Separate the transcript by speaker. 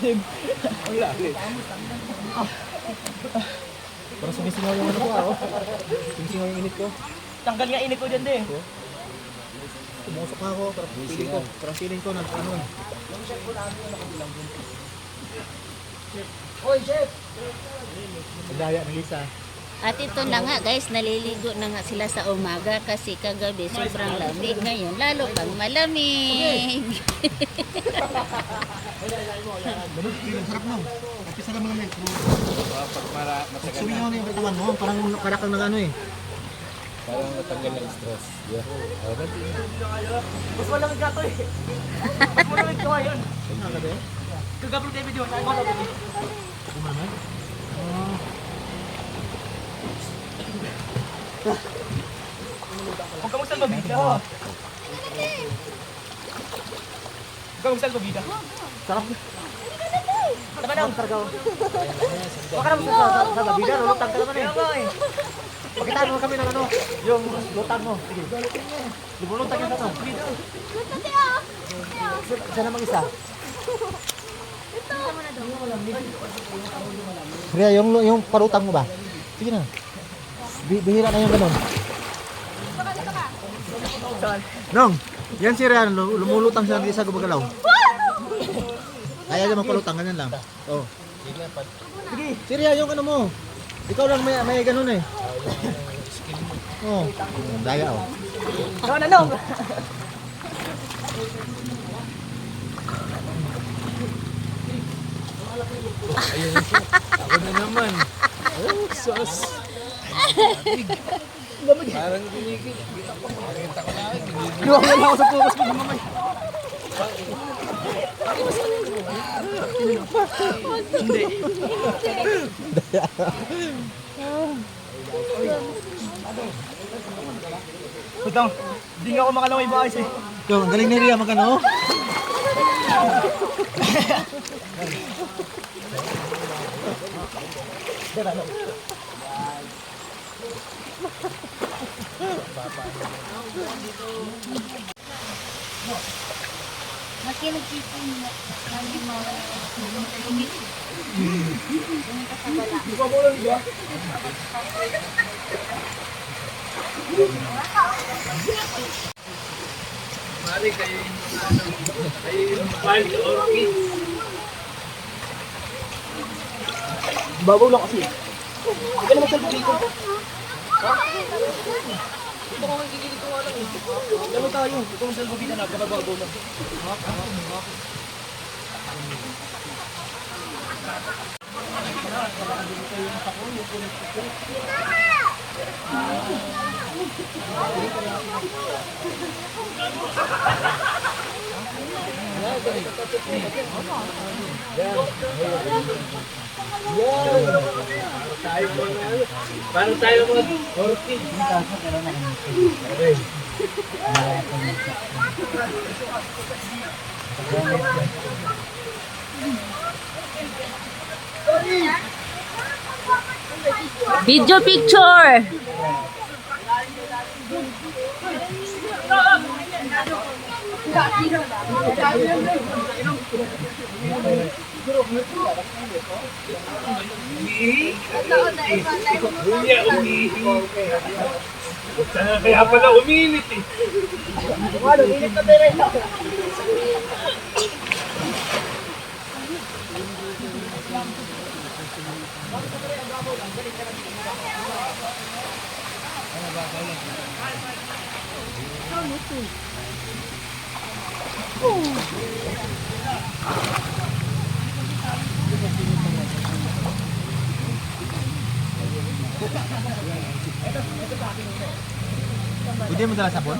Speaker 1: ilalim. Ang ilalim. Parang sumisingaw yung ano ko Sumisingaw yung init ko.
Speaker 2: Tanggal nga init ko dyan din.
Speaker 1: Tumusok na ako. Parang feeling ko ano.
Speaker 2: Hoy, chef!
Speaker 1: Madaya ng Lisa.
Speaker 3: At ito na nga guys, naliligo na nga sila sa umaga kasi kagabi sobrang lamig. Ngayon lalo pang malamig.
Speaker 1: Sarap mo. Kapisa naman namin. Sumingaw na yung katawan mo. Parang karakang ng ano eh. Parang natanggal ng stress. Yeah.
Speaker 2: Mas malamig ka to eh. Mas malamig ka ngayon.
Speaker 1: Nakagabi?
Speaker 2: Kagabi David yun. Ay, malamig.
Speaker 1: Kumamay?
Speaker 2: Huwag ka magsalbabida. Huwag ka magsalbabida.
Speaker 1: Sarap.
Speaker 2: Tama na.
Speaker 1: Huwag ka naman sa babida. Lulutang ka naman eh.
Speaker 2: Kaya nga eh.
Speaker 1: Pakitaan mo kami ng ano. Yung lutang mo. Sige. Lumulutang yan sa ano. Siya namang isa. Ria, yung parutang mo ba? Sige na. Bihira na yung ganun. Nong, yan si Ria, lumulutang siya ng isa gumagalaw. Kaya niya magpalutang, ganyan lang. Oh. Sige. Si Ria, yung ano mo. Ikaw lang may ganun eh. Oh. Daya oh.
Speaker 2: Ano na, Nong?
Speaker 1: Ayun siya. Ako na naman. Oh, sus. Parang ginigil. Nakita ko na rin.
Speaker 2: Luwag na ako sa pukas ko mamay. Hindi. Putang, hindi nga ako makalaway ba kasi.
Speaker 1: Yo, ang galing ni Ria magano.
Speaker 3: Makinig dito na kami mga
Speaker 2: Mari kayo yung wild orchid. Babaw lang kasi. Hindi ka naman salpo dito. Ha? Dito ko magigilito nga lang eh. Dalawa tayo. Ito ang salpo dito na. Kababaw lang. Paano tayo mag-orchid?
Speaker 3: video picture.
Speaker 2: Kaya pala uminit eh. Ano, uminit na tayo rin.
Speaker 1: Pwede mo dala sabon?